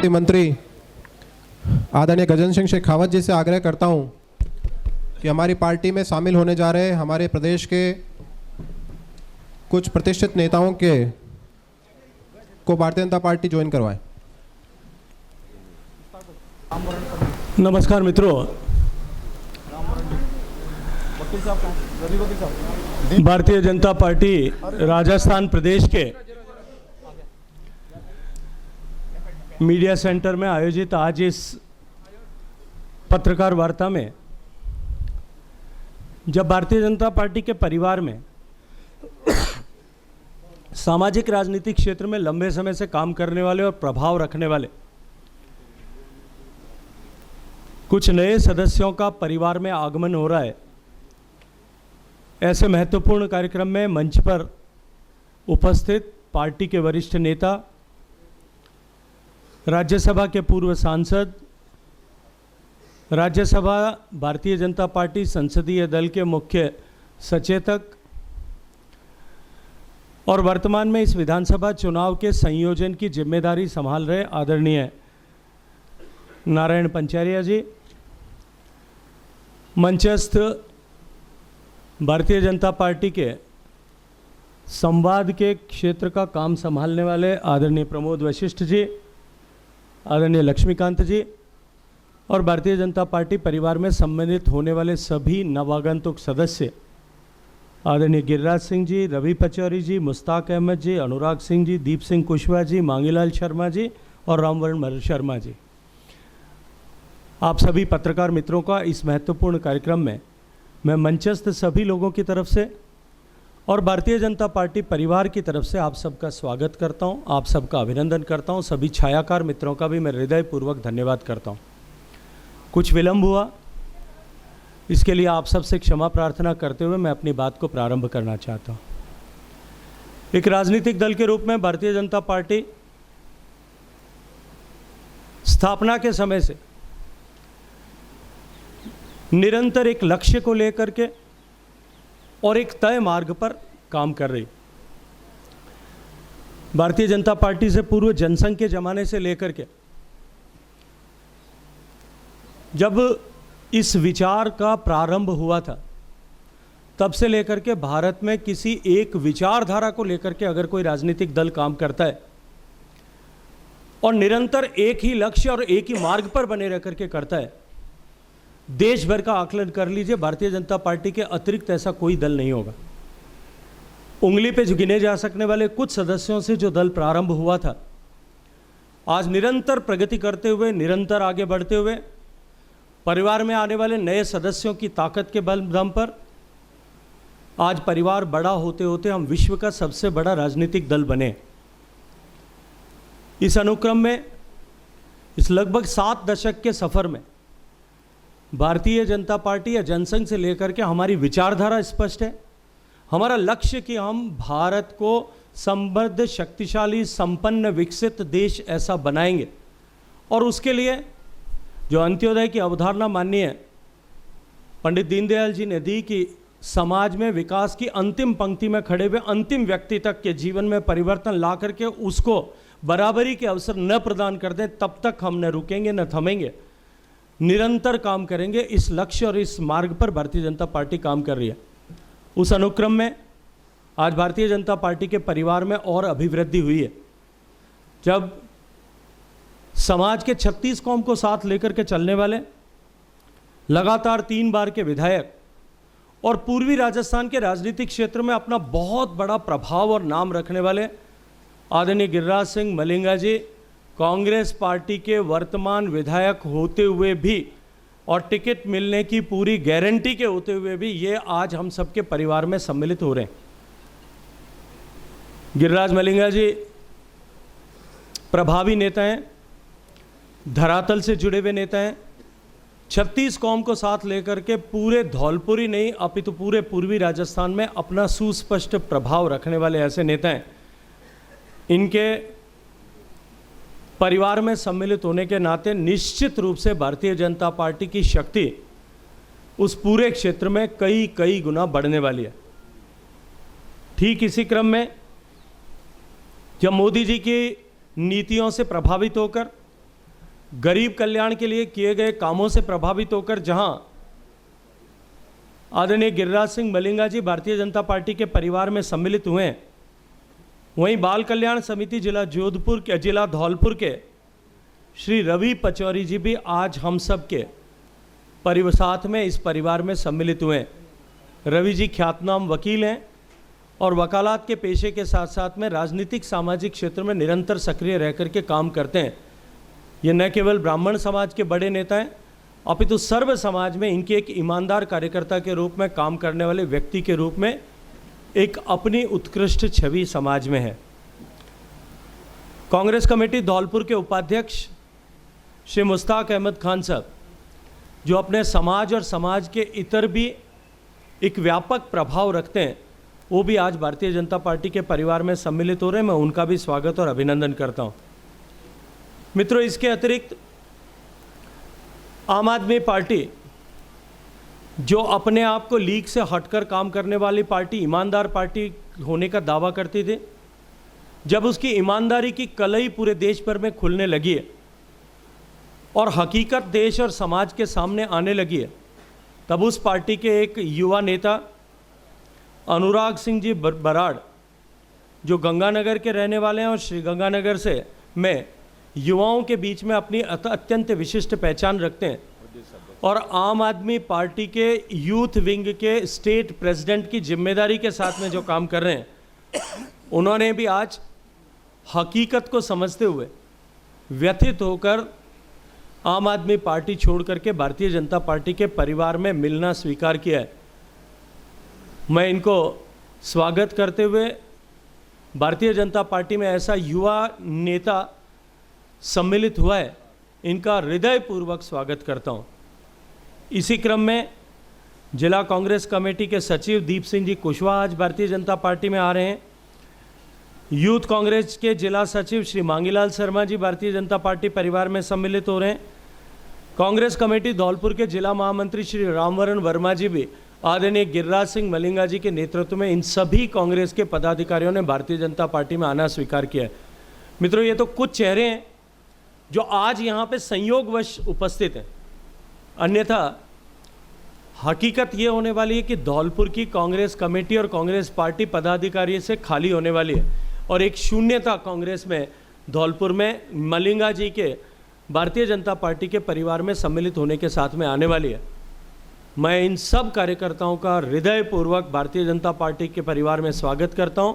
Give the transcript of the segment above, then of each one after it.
मंत्री आदरणीय गजेंद्र सिंह शेखावत जी से आग्रह करता हूं कि हमारी पार्टी में शामिल होने जा रहे हमारे प्रदेश के कुछ प्रतिष्ठित नेताओं को भारतीय जनता पार्टी ज्वाइन करवाएं। नमस्कार मित्रों, भारतीय जनता पार्टी राजस्थान प्रदेश के मीडिया सेंटर में आयोजित आज इस पत्रकार वार्ता में जब भारतीय जनता पार्टी के परिवार में सामाजिक राजनीतिक क्षेत्र में लंबे समय से काम करने वाले और प्रभाव रखने वाले कुछ नए सदस्यों का परिवार में आगमन हो रहा है, ऐसे महत्वपूर्ण कार्यक्रम में मंच पर उपस्थित पार्टी के वरिष्ठ नेता, राज्यसभा के पूर्व सांसद, राज्यसभा भारतीय जनता पार्टी संसदीय दल के मुख्य सचेतक और वर्तमान में इस विधानसभा चुनाव के संयोजन की जिम्मेदारी संभाल रहे आदरणीय नारायण पंचारिया जी, मंचस्थ भारतीय जनता पार्टी के संवाद के क्षेत्र का काम संभालने वाले आदरणीय प्रमोद वशिष्ठ जी, आदरणीय लक्ष्मीकांत जी और भारतीय जनता पार्टी परिवार में सम्मिलित होने वाले सभी नवागंतुक सदस्य आदरणीय गिरिराज सिंह जी, रवि पचौरी जी, मुश्ताक अहमद जी, अनुराग सिंह जी, दीप सिंह कुशवाहा जी, मांगीलाल शर्मा जी और रामवरण शर्मा जी, आप सभी पत्रकार मित्रों का इस महत्वपूर्ण कार्यक्रम में मैं मंचस्थ सभी लोगों की तरफ से और भारतीय जनता पार्टी परिवार की तरफ से आप सबका स्वागत करता हूं, आप सबका अभिनंदन करता हूं। सभी छायाकार मित्रों का भी मैं हृदयपूर्वक धन्यवाद करता हूं। कुछ विलंब हुआ, इसके लिए आप सबसे क्षमा प्रार्थना करते हुए मैं अपनी बात को प्रारंभ करना चाहता हूं। एक राजनीतिक दल के रूप में भारतीय जनता पार्टी स्थापना के समय से निरंतर एक लक्ष्य को लेकर के और एक तय मार्ग पर काम कर रही। भारतीय जनता पार्टी से पूर्व जनसंघ के जमाने से लेकर के जब इस विचार का प्रारंभ हुआ था, तब से लेकर के भारत में किसी एक विचारधारा को लेकर के अगर कोई राजनीतिक दल काम करता है और निरंतर एक ही लक्ष्य और एक ही मार्ग पर बने रह करके करता है, देश भर का आकलन कर लीजिए, भारतीय जनता पार्टी के अतिरिक्त ऐसा कोई दल नहीं होगा। उंगली पे गिने जा सकने वाले कुछ सदस्यों से जो दल प्रारंभ हुआ था, आज निरंतर प्रगति करते हुए, निरंतर आगे बढ़ते हुए, परिवार में आने वाले नए सदस्यों की ताकत के बलदम पर आज परिवार बड़ा होते होते हम विश्व का सबसे बड़ा राजनीतिक दल बने। इस अनुक्रम में इस लगभग 7 दशक के सफर में भारतीय जनता पार्टी या जनसंघ से लेकर के हमारी विचारधारा स्पष्ट है। हमारा लक्ष्य कि हम भारत को समृद्ध, शक्तिशाली, संपन्न, विकसित देश ऐसा बनाएंगे और उसके लिए जो अंत्योदय की अवधारणा माननीय पंडित दीनदयाल जी ने दी कि समाज में विकास की अंतिम पंक्ति में खड़े हुए अंतिम व्यक्ति तक के जीवन में परिवर्तन ला करके उसको बराबरी के अवसर न प्रदान कर दें, तब तक हम न रुकेंगे न थमेंगे, निरंतर काम करेंगे। इस लक्ष्य और इस मार्ग पर भारतीय जनता पार्टी काम कर रही है। उस अनुक्रम में आज भारतीय जनता पार्टी के परिवार में और अभिवृद्धि हुई है। जब समाज के 36 कौम को साथ लेकर के चलने वाले लगातार 3 बार के विधायक और पूर्वी राजस्थान के राजनीतिक क्षेत्र में अपना बहुत बड़ा प्रभाव और नाम रखने वाले आदरणीय गिरिराज सिंह मलिंगा जी कांग्रेस पार्टी के वर्तमान विधायक होते हुए भी और टिकट मिलने की पूरी गारंटी के होते हुए भी ये आज हम सबके परिवार में सम्मिलित हो रहे हैं। गिरिराज मलिंगा जी प्रभावी नेता हैं, धरातल से जुड़े हुए नेता हैं। 36 कौम को साथ लेकर के पूरे धौलपुर ही नहीं अपितु पूरे पूर्वी राजस्थान में अपना सुस्पष्ट प्रभाव रखने वाले ऐसे नेता हैं। इनके परिवार में सम्मिलित होने के नाते निश्चित रूप से भारतीय जनता पार्टी की शक्ति उस पूरे क्षेत्र में कई कई गुना बढ़ने वाली है। ठीक इसी क्रम में जब मोदी जी की नीतियों से प्रभावित होकर, गरीब कल्याण के लिए किए गए कामों से प्रभावित होकर जहां आदरणीय गिरिराज सिंह मलिंगा जी भारतीय जनता पार्टी के परिवार में सम्मिलित हुए हैं, वहीं बाल कल्याण समिति जिला धौलपुर के श्री रवि पचौरी जी भी आज हम सब के साथ में इस परिवार में सम्मिलित हुए हैं। रवि जी ख्यातनाम वकील हैं और वकालत के पेशे के साथ साथ में राजनीतिक सामाजिक क्षेत्र में निरंतर सक्रिय रह करके काम करते हैं। ये न केवल ब्राह्मण समाज के बड़े नेता हैं, अपितु सर्व समाज में इनके एक ईमानदार कार्यकर्ता के रूप में काम करने वाले व्यक्ति के रूप में एक अपनी उत्कृष्ट छवि समाज में है। कांग्रेस कमेटी धौलपुर के उपाध्यक्ष श्री मुश्ताक अहमद खान साहब, जो अपने समाज और समाज के इतर भी एक व्यापक प्रभाव रखते हैं, वो भी आज भारतीय जनता पार्टी के परिवार में सम्मिलित हो रहे हैं। मैं उनका भी स्वागत और अभिनंदन करता हूं। मित्रों, इसके अतिरिक्त आम आदमी पार्टी, जो अपने आप को लीग से हटकर काम करने वाली पार्टी, ईमानदार पार्टी होने का दावा करती थी, जब उसकी ईमानदारी की कलई पूरे देश भर में खुलने लगी है और हकीकत देश और समाज के सामने आने लगी है, तब उस पार्टी के एक युवा नेता अनुराग सिंह जी बराड़, जो गंगानगर के रहने वाले हैं और श्री गंगानगर से में युवाओं के बीच में अपनी अत्यंत विशिष्ट पहचान रखते हैं और आम आदमी पार्टी के यूथ विंग के स्टेट प्रेसिडेंट की जिम्मेदारी के साथ में जो काम कर रहे हैं, उन्होंने भी आज हकीकत को समझते हुए व्यथित होकर आम आदमी पार्टी छोड़ करके भारतीय जनता पार्टी के परिवार में मिलना स्वीकार किया है। मैं इनको स्वागत करते हुए भारतीय जनता पार्टी में ऐसा युवा नेता सम्मिलित हुआ है, इनका हृदयपूर्वक स्वागत करता हूं। इसी क्रम में जिला कांग्रेस कमेटी के सचिव दीप सिंह जी कुशवाहा आज भारतीय जनता पार्टी में आ रहे हैं। यूथ कांग्रेस के जिला सचिव श्री मांगीलाल शर्मा जी भारतीय जनता पार्टी परिवार में सम्मिलित हो रहे हैं। कांग्रेस कमेटी धौलपुर के जिला महामंत्री श्री रामवरण वर्मा जी भी आदरणीय गिरिराज सिंह मलिंगा जी के नेतृत्व में इन सभी कांग्रेस के पदाधिकारियों ने भारतीय जनता पार्टी में आना स्वीकार किया है। मित्रों, ये तो कुछ चेहरे हैं जो आज यहाँ पे संयोगवश उपस्थित हैं, अन्यथा हकीकत ये होने वाली है कि धौलपुर की कांग्रेस कमेटी और कांग्रेस पार्टी पदाधिकारी से खाली होने वाली है और एक शून्यता कांग्रेस में धौलपुर में मलिंगा जी के भारतीय जनता पार्टी के परिवार में सम्मिलित होने के साथ में आने वाली है। मैं इन सब कार्यकर्ताओं का हृदयपूर्वक भारतीय जनता पार्टी के परिवार में स्वागत करता हूं।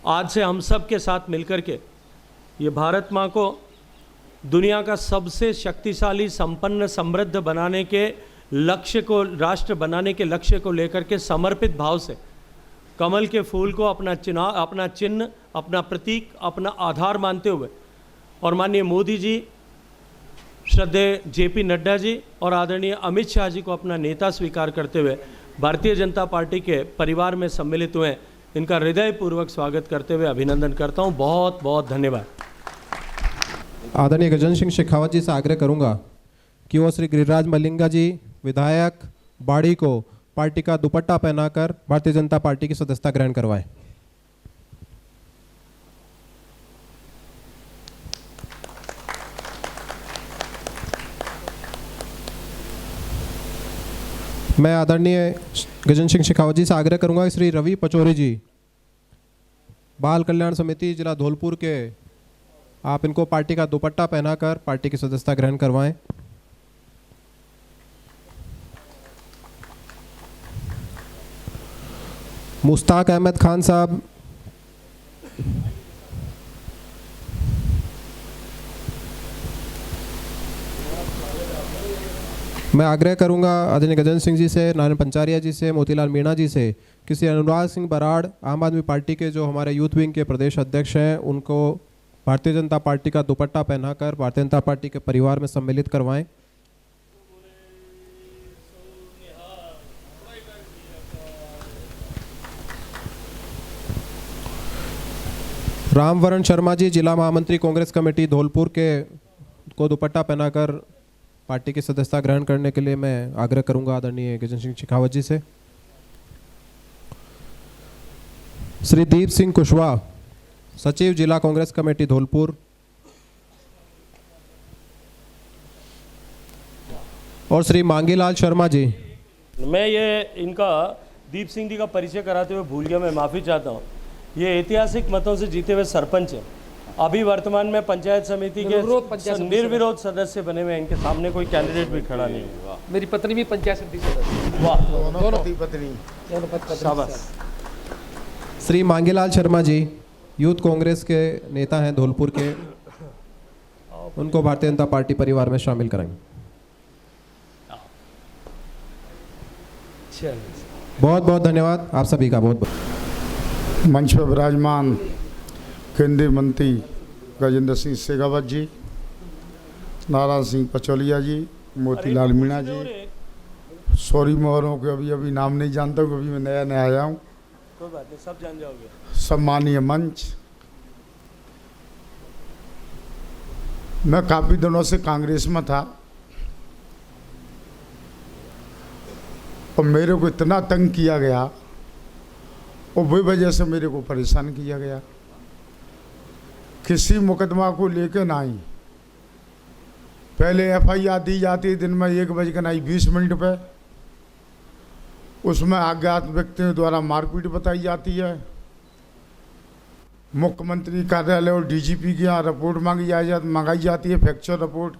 आज से हम सब के साथ मिलकर के ये भारत माँ को दुनिया का सबसे शक्तिशाली, संपन्न, समृद्ध बनाने के लक्ष्य को, राष्ट्र बनाने के लक्ष्य को लेकर के समर्पित भाव से कमल के फूल को अपना चिन्ह, अपना प्रतीक, अपना आधार मानते हुए और माननीय मोदी जी, श्रद्धेय जेपी नड्डा जी और आदरणीय अमित शाह जी को अपना नेता स्वीकार करते हुए भारतीय जनता पार्टी के परिवार में सम्मिलित हुए। इनका हृदयपूर्वक स्वागत करते हुए अभिनंदन करता हूं। बहुत बहुत धन्यवाद। आदरणीय गजेंद्र सिंह शेखावत जी से आग्रह करूंगा कि वो श्री गिरिराज मलिंगा जी विधायक बाड़ी को पार्टी का दुपट्टा पहनाकर भारतीय जनता पार्टी की सदस्यता ग्रहण करवाएं। मैं आदरणीय गजेंद्र सिंह शेखावत जी से आग्रह करूंगा कि श्री रवि पचौरी जी, बाल कल्याण समिति जिला धौलपुर के, आप इनको पार्टी का दुपट्टा पहनाकर पार्टी की सदस्यता ग्रहण करवाएं। मुश्ताक अहमद खान साहब, मैं आग्रह करूंगा आदरणीय गजेंद्र सिंह जी से, नारायण पंचारिया जी से, मोतीलाल मीणा जी से, किसी अनुराग सिंह बराड़ आम आदमी पार्टी के जो हमारे यूथ विंग के प्रदेश अध्यक्ष हैं, उनको भारतीय जनता पार्टी का दुपट्टा पहनाकर भारतीय जनता पार्टी के परिवार में सम्मिलित करवाएं। रामवरण शर्मा जी, जिला महामंत्री कांग्रेस कमेटी धौलपुर के, को दुपट्टा पहनाकर पार्टी की सदस्यता ग्रहण करने के लिए मैं आग्रह करूंगा आदरणीय गजेंद्र सिंह शेखावत जी से। श्री दीप सिंह कुशवाहा, सचिव जिला कांग्रेस कमेटी धौलपुर, और श्री मांगीलाल शर्मा जी। मैं ये इनका दीप सिंह जी का परिचय कराते हुए भूल गया, मैं माफ़ी चाहता हूँ। ये ऐतिहासिक मतों से जीते हुए सरपंच हैं, अभी वर्तमान में पंचायत समिति के निर्विरोध सदस्य बने हुए हैं। इनके सामने कोई कैंडिडेट भी खड़ा नहीं है। मेरी पत्नी भी पंचायत समिति सदस्य। वाह, दोनों पत्नी। शाबाश। श्री मांगीलाल शर्मा जी यूथ कांग्रेस के नेता हैं धौलपुर के, उनको भारतीय जनता पार्टी परिवार में शामिल करेंगे। बहुत बहुत धन्यवाद आप सभी का। बहुत बहुत मंच पर विराजमान केंद्रीय मंत्री गजेंद्र सिंह शेखावत जी, नारायण सिंह पचौलिया जी, मोतीलाल मीणा जी, सॉरी मोहरों के अभी नाम नहीं जानता हूँ, अभी मैं नया आया हूँ। कोई बात नहीं, सब जान जाओगे। सम्मानीय मंच, मैं काफ़ी दिनों से कांग्रेस में था और मेरे को इतना तंग किया गया और वही वजह से मेरे को परेशान किया गया। किसी मुकदमा को लेकर ना ही पहले एफआईआर दी जाती है दिन में 1:20 पे, उसमें अज्ञात व्यक्तियों द्वारा मारपीट बताई जाती है। मुख्यमंत्री कार्यालय और डीजीपी के यहाँ रिपोर्ट मंगाई जाती है, फ्रैक्चर रिपोर्ट।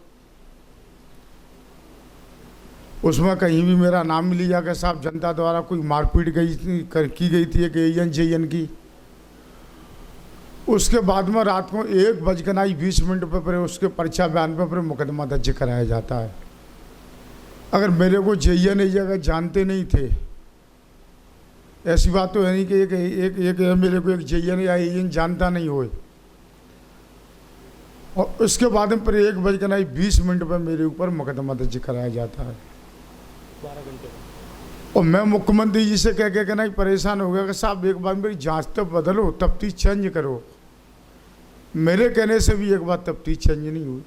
उसमें कहीं भी मेरा नाम मिल लिया कि साहब जनता द्वारा कोई मारपीट की गई थी एक ANJN की। उसके बाद में रात को 1:20 पर उसके पर्चा बयान पर मुकदमा दर्ज कराया जाता है। अगर मेरे को JN अगर जानते नहीं थे, ऐसी बात तो है नहीं कि एक मेरे को एक JN या AN जानता नहीं हो, और उसके बाद में पर 1:20 पर मेरे ऊपर मुकदमा दर्ज कराया जाता है। 12 घंटे और मैं मुख्यमंत्री जी से कह के नहीं परेशान हो गया कि साहब एक बार मेरी जांच तो बदलो, तफ्तीश चेंज करो। मेरे कहने से भी एक बार तफ्तीश चेंज नहीं हुई।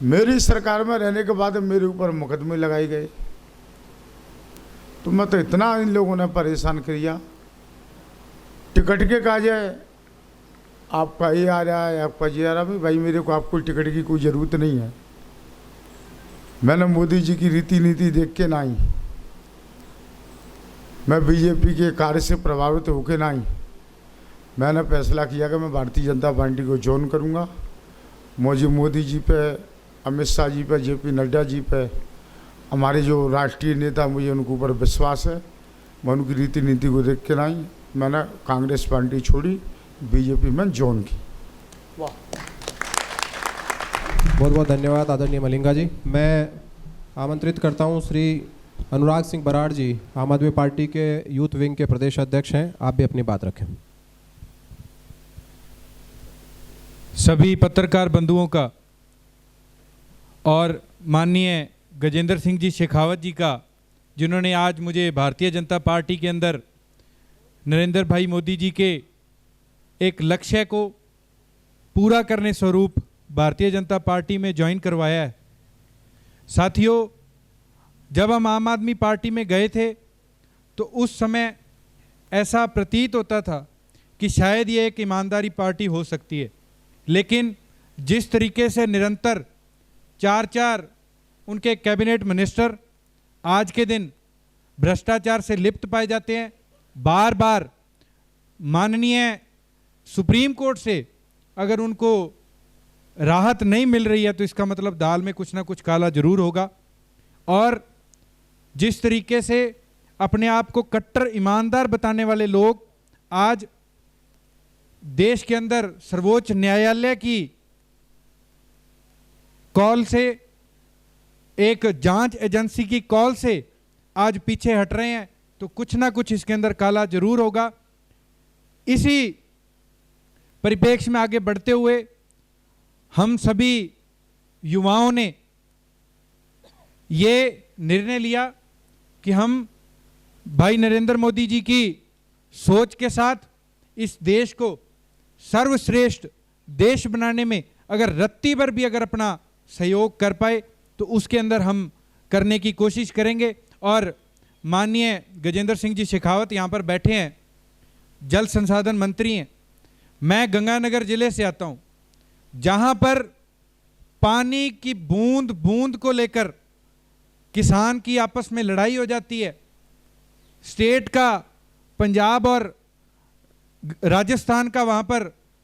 मेरी सरकार में रहने के बाद मेरे ऊपर मुकदमे लगाए गए। तो मैं तो इतना इन लोगों ने परेशान किया, टिकट के कहा जाए आपका ये आ रहा है, आपका ये आ रहा है। भाई मेरे को आपको टिकट की कोई ज़रूरत नहीं है। मैंने मोदी जी की रीति नीति देख के ना ही, मैं बीजेपी के कार्य से प्रभावित होकर ना ही मैंने फैसला किया कि मैं भारतीय जनता पार्टी को ज्वाइन करूंगा। मुझे मोदी जी पे, अमित शाह जी पे, JP नड्डा जी पे, हमारे जो राष्ट्रीय नेता, मुझे उनके ऊपर विश्वास है। मैं उनकी रीति नीति को देख के ना ही मैंने कांग्रेस पार्टी छोड़ी, बीजेपी में ज्वाइन की। वाह, बहुत बहुत धन्यवाद आदरणीय मलिंगा जी। मैं आमंत्रित करता हूं श्री अनुराग सिंह बराड़ जी, आम आदमी पार्टी के यूथ विंग के प्रदेश अध्यक्ष हैं, आप भी अपनी बात रखें। सभी पत्रकार बंधुओं का और माननीय गजेंद्र सिंह जी शेखावत जी का, जिन्होंने आज मुझे भारतीय जनता पार्टी के अंदर नरेंद्र भाई मोदी जी के एक लक्ष्य को पूरा करने स्वरूप भारतीय जनता पार्टी में ज्वाइन करवाया है। साथियों, जब हम आम आदमी पार्टी में गए थे तो उस समय ऐसा प्रतीत होता था कि शायद ये एक ईमानदारी पार्टी हो सकती है, लेकिन जिस तरीके से निरंतर 4 उनके कैबिनेट मिनिस्टर आज के दिन भ्रष्टाचार से लिप्त पाए जाते हैं, बार बार माननीय सुप्रीम कोर्ट से अगर उनको राहत नहीं मिल रही है तो इसका मतलब दाल में कुछ ना कुछ काला जरूर होगा। और जिस तरीके से अपने आप को कट्टर ईमानदार बताने वाले लोग आज देश के अंदर सर्वोच्च न्यायालय की कॉल से, एक जांच एजेंसी की कॉल से आज पीछे हट रहे हैं, तो कुछ ना कुछ इसके अंदर काला जरूर होगा। इसी परिप्रेक्ष्य में आगे बढ़ते हुए हम सभी युवाओं ने ये निर्णय लिया कि हम भाई नरेंद्र मोदी जी की सोच के साथ इस देश को सर्वश्रेष्ठ देश बनाने में अगर रत्ती भर भी अगर अपना सहयोग कर पाए तो उसके अंदर हम करने की कोशिश करेंगे। और माननीय गजेंद्र सिंह जी शेखावत यहाँ पर बैठे हैं, जल संसाधन मंत्री हैं। मैं गंगानगर जिले से आता हूँ, जहाँ पर पानी की बूंद बूंद को लेकर किसान की आपस में लड़ाई हो जाती है। स्टेट का, पंजाब और राजस्थान का वहाँ पर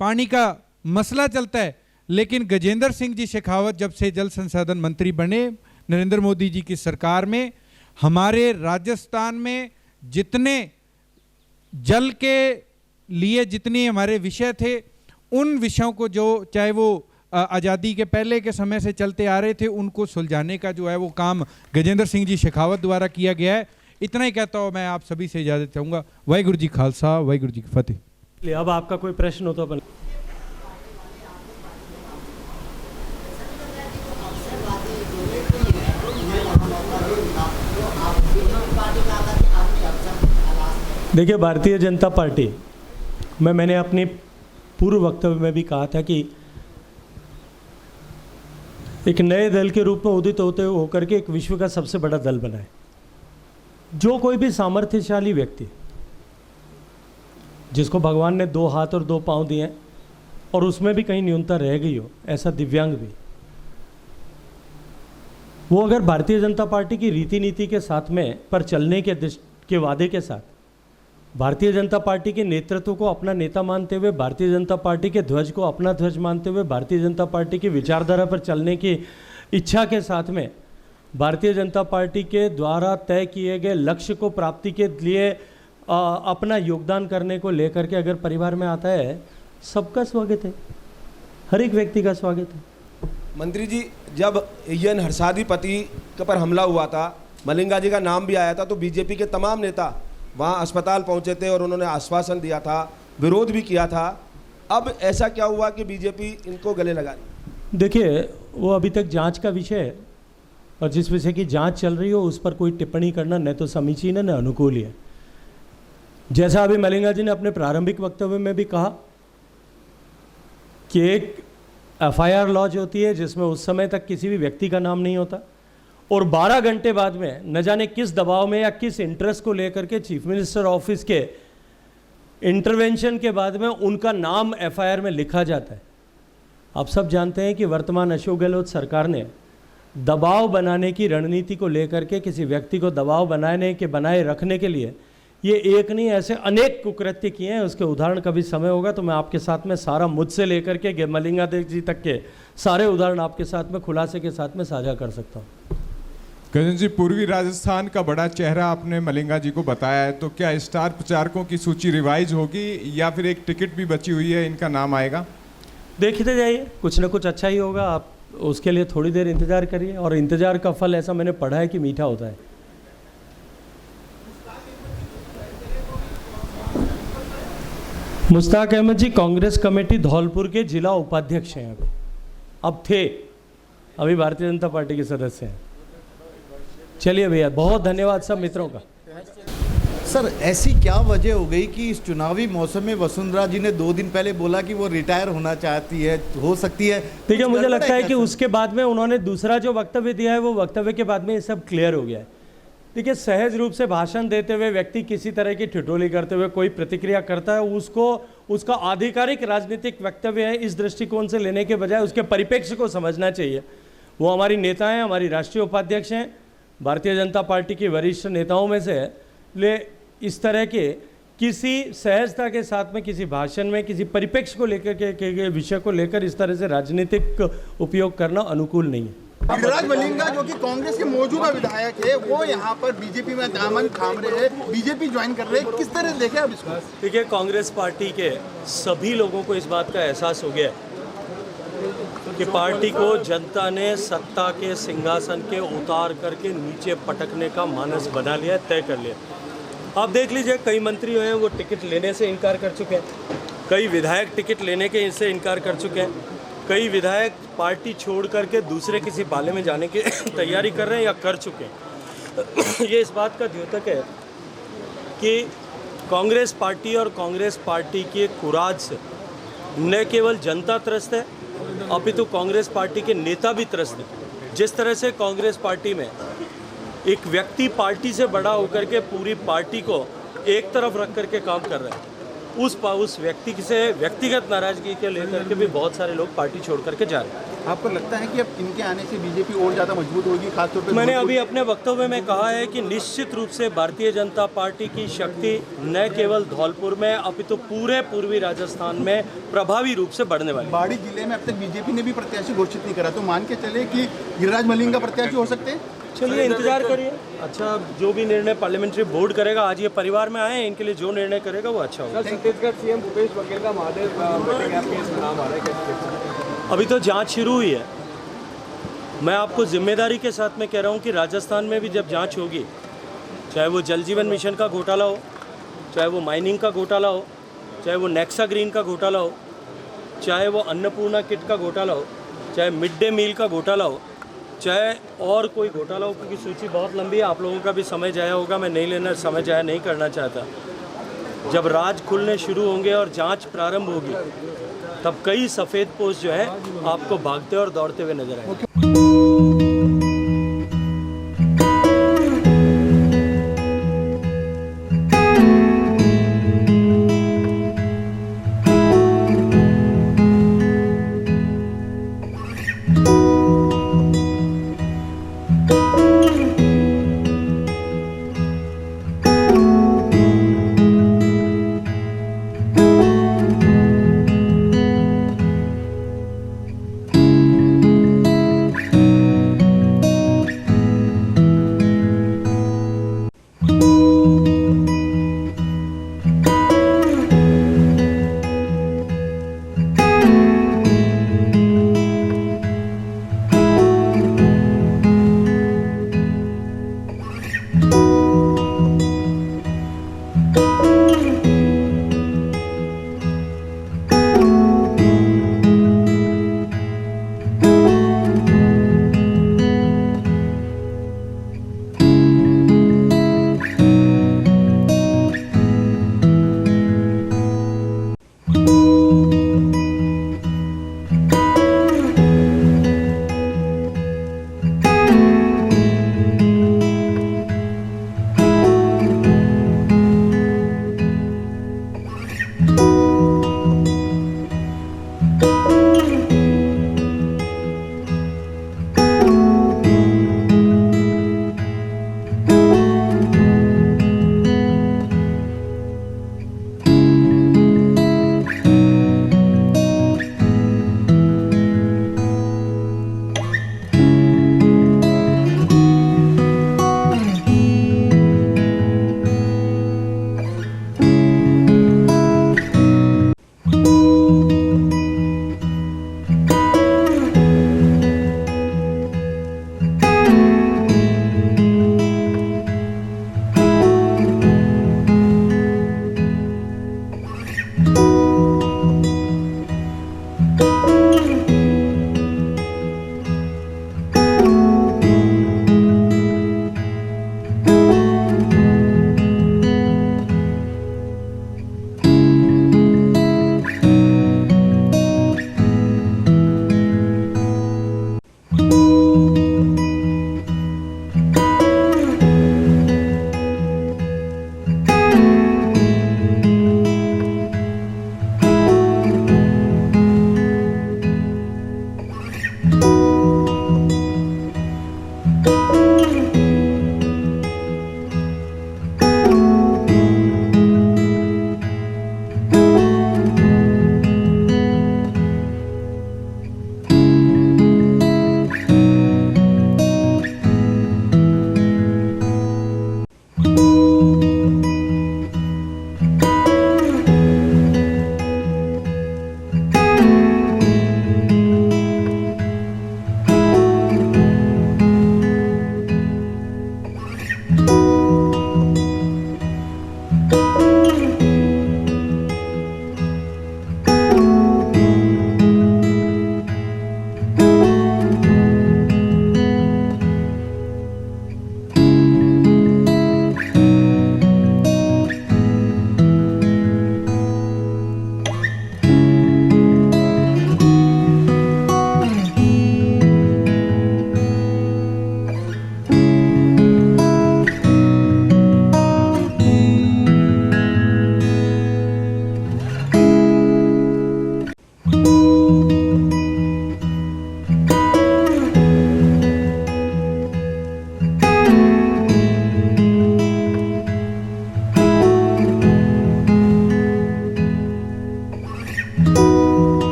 पानी का मसला चलता है, लेकिन गजेंद्र सिंह जी शेखावत जब से जल संसाधन मंत्री बने नरेंद्र मोदी जी की सरकार में, हमारे राजस्थान में जितने जल के लिए जितने हमारे विषय थे, उन विषयों को जो चाहे वो आज़ादी के पहले के समय से चलते आ रहे थे, उनको सुलझाने का जो है वो काम गजेंद्र सिंह जी शेखावत द्वारा किया गया है। इतना ही कहता हूँ मैं आप सभी से इजाज़त चाहूँगा। वाहिगुरु जी खालसा, वाहिगुरु जी की फतेह। अब आपका कोई प्रश्न हो तो अपन देखिए, भारतीय जनता पार्टी मैंने अपनी पूर्व वक्तव्य में भी कहा था कि एक नए दल के रूप में उदित होते होकर के एक विश्व का सबसे बड़ा दल बना है। जो कोई भी सामर्थ्यशाली व्यक्ति जिसको भगवान ने 2 हाथ और 2 पांव दिए हैं और उसमें भी कहीं न्यूनता रह गई हो, ऐसा दिव्यांग भी, वो अगर भारतीय जनता पार्टी की रीति नीति के साथ में पर चलने के वादे के साथ भारतीय जनता पार्टी के नेतृत्व को अपना नेता मानते हुए, भारतीय जनता पार्टी के ध्वज को अपना ध्वज मानते हुए, भारतीय जनता पार्टी की विचारधारा पर चलने की इच्छा के साथ में भारतीय जनता पार्टी के द्वारा तय किए गए लक्ष्य को प्राप्ति के लिए अपना योगदान करने को लेकर के अगर परिवार में आता है, सबका स्वागत है, हर एक व्यक्ति का स्वागत है। मंत्री जी, जब यन हर्षाधिपति के पर हमला हुआ था, मलिंगा जी का नाम भी आया था, तो बीजेपी के तमाम नेता वहाँ अस्पताल पहुँचे थे और उन्होंने आश्वासन दिया था, विरोध भी किया था। अब ऐसा क्या हुआ कि बीजेपी इनको गले लगा रही? देखिए, वो अभी तक जांच का विषय है और जिस विषय की जांच चल रही हो उस पर कोई टिप्पणी करना न तो समीचीन है न अनुकूल है। जैसा अभी मलिंगा जी ने अपने प्रारंभिक वक्तव्य में भी कहा कि एक FIR लॉन्च होती है जिसमें उस समय तक किसी भी व्यक्ति का नाम नहीं होता और 12 घंटे बाद में न जाने किस दबाव में या किस इंटरेस्ट को लेकर के चीफ मिनिस्टर ऑफिस के इंटरवेंशन के बाद में उनका नाम FIR में लिखा जाता है। आप सब जानते हैं कि वर्तमान अशोक गहलोत सरकार ने दबाव बनाने की रणनीति को लेकर के किसी व्यक्ति को दबाव बनाए रखने के लिए ये एक नहीं ऐसे अनेक कुकृत्य किए हैं। उसके उदाहरण कभी समय होगा तो मैं आपके साथ में सारा, मुझसे लेकर के मलिंगा जी तक के सारे उदाहरण आपके साथ में खुलासे के साथ में साझा कर सकता हूँ। गजेंद्र जी, पूर्वी राजस्थान का बड़ा चेहरा आपने मलिंगा जी को बताया है, तो क्या स्टार प्रचारकों की सूची रिवाइज होगी या फिर एक टिकट भी बची हुई है, इनका नाम आएगा? देखते जाइए, कुछ ना कुछ अच्छा ही होगा। आप उसके लिए थोड़ी देर इंतजार करिए और इंतजार का फल ऐसा मैंने पढ़ा है कि मीठा होता है। मुश्ताक अहमद जी कांग्रेस कमेटी धौलपुर के जिला उपाध्यक्ष हैं, अब थे, अभी भारतीय जनता पार्टी के सदस्य हैं। चलिए भैया, बहुत धन्यवाद सब मित्रों का। सर, ऐसी क्या वजह हो गई कि इस चुनावी मौसम में वसुंधरा जी ने 2 दिन पहले बोला कि वो रिटायर होना चाहती है? हो सकती है, देखिए, मुझे लगता है कि उसके बाद में उन्होंने दूसरा जो वक्तव्य दिया है वो वक्तव्य के बाद में ये सब क्लियर हो गया है। देखिए, सहज रूप से भाषण देते हुए व्यक्ति किसी तरह की ठिठोली करते हुए कोई प्रतिक्रिया करता है, उसको उसका आधिकारिक राजनीतिक वक्तव्य है इस दृष्टिकोण से लेने के बजाय उसके परिप्रेक्ष्य को समझना चाहिए। वो हमारी नेता हैं, हमारी राष्ट्रीय उपाध्यक्ष हैं, भारतीय जनता पार्टी के वरिष्ठ नेताओं में से ले इस तरह के किसी सहजता के साथ में किसी भाषण में किसी परिप्रेक्ष्य को लेकर के विषय को लेकर इस तरह से राजनीतिक उपयोग करना अनुकूल नहीं है। गिरिराज मलिंगा जो कि कांग्रेस के मौजूदा विधायक है, वो यहाँ पर बीजेपी में दामन थाम रहे हैं, बीजेपी ज्वाइन कर रहे हैं, किस तरह देखें अब इसको? देखिए, कांग्रेस पार्टी के सभी लोगों को इस बात का एहसास हो गया कि पार्टी को जनता ने सत्ता के सिंहासन के उतार करके नीचे पटकने का मानस बना लिया, तय कर लिया। आप देख लीजिए, कई मंत्री हैं वो टिकट लेने से इनकार कर चुके हैं, कई विधायक टिकट लेने के से इनकार कर चुके हैं, कई विधायक पार्टी छोड़ करके दूसरे किसी पाले में जाने की तैयारी कर रहे हैं या कर चुके हैं। ये इस बात का द्योतक है कि कांग्रेस पार्टी और कांग्रेस पार्टी के कुराज से न केवल जनता त्रस्त है अपितु कांग्रेस पार्टी के नेता भी त्रस्त हैं। जिस तरह से कांग्रेस पार्टी में एक व्यक्ति पार्टी से बड़ा होकर के पूरी पार्टी को एक तरफ रख करके काम कर रहे हैं, उस व्यक्ति से व्यक्तिगत नाराजगी के लेकर के भी बहुत सारे लोग पार्टी छोड़ करके जा रहे हैं। आपको लगता है कि अब इनके आने से बीजेपी और ज़्यादा मजबूत होगी, खासतौर पे मैंने अभी अपने वक्तव्य में कहा है कि निश्चित रूप से भारतीय जनता पार्टी की शक्ति न केवल धौलपुर में अपितु पूरे पूर्वी राजस्थान में प्रभावी रूप से बढ़ने वाली है। बाड़ी जिले में अब तक बीजेपी ने भी प्रत्याशी घोषित नहीं करा, तो मान के चले कि गिरिराज मलिंगा प्रत्याशी हो सकते हैं। चलिए इंतजार करिए, अच्छा जो भी निर्णय पार्लियामेंट्री बोर्ड करेगा, आज ये परिवार में आए हैं, इनके लिए जो निर्णय करेगा वो अच्छा होगा। छत्तीसगढ़ सीएम भूपेश बघेल का महादेव मीटिंग आपके इसमें नाम आ रहा है, कैसे? अभी तो जांच शुरू हुई है। मैं आपको जिम्मेदारी के साथ में कह रहा हूँ कि राजस्थान में भी जब जांच होगी, चाहे वो जल जीवन मिशन का घोटाला हो, चाहे वो माइनिंग का घोटाला हो, चाहे वो नेक्सा ग्रीन का घोटाला हो, चाहे वो अन्नपूर्णा किट का घोटाला हो, चाहे मिड डे मील का घोटाला हो, चाहे और कोई घोटाला हो, क्योंकि सूची बहुत लंबी है, आप लोगों का भी समय जाया होगा, मैं नहीं समय जाया नहीं करना चाहता। जब राज खुलने शुरू होंगे और जांच प्रारंभ होगी, तब कई सफ़ेद पोस्ट जो है आपको भागते और दौड़ते हुए नजर आएंगे।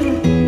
है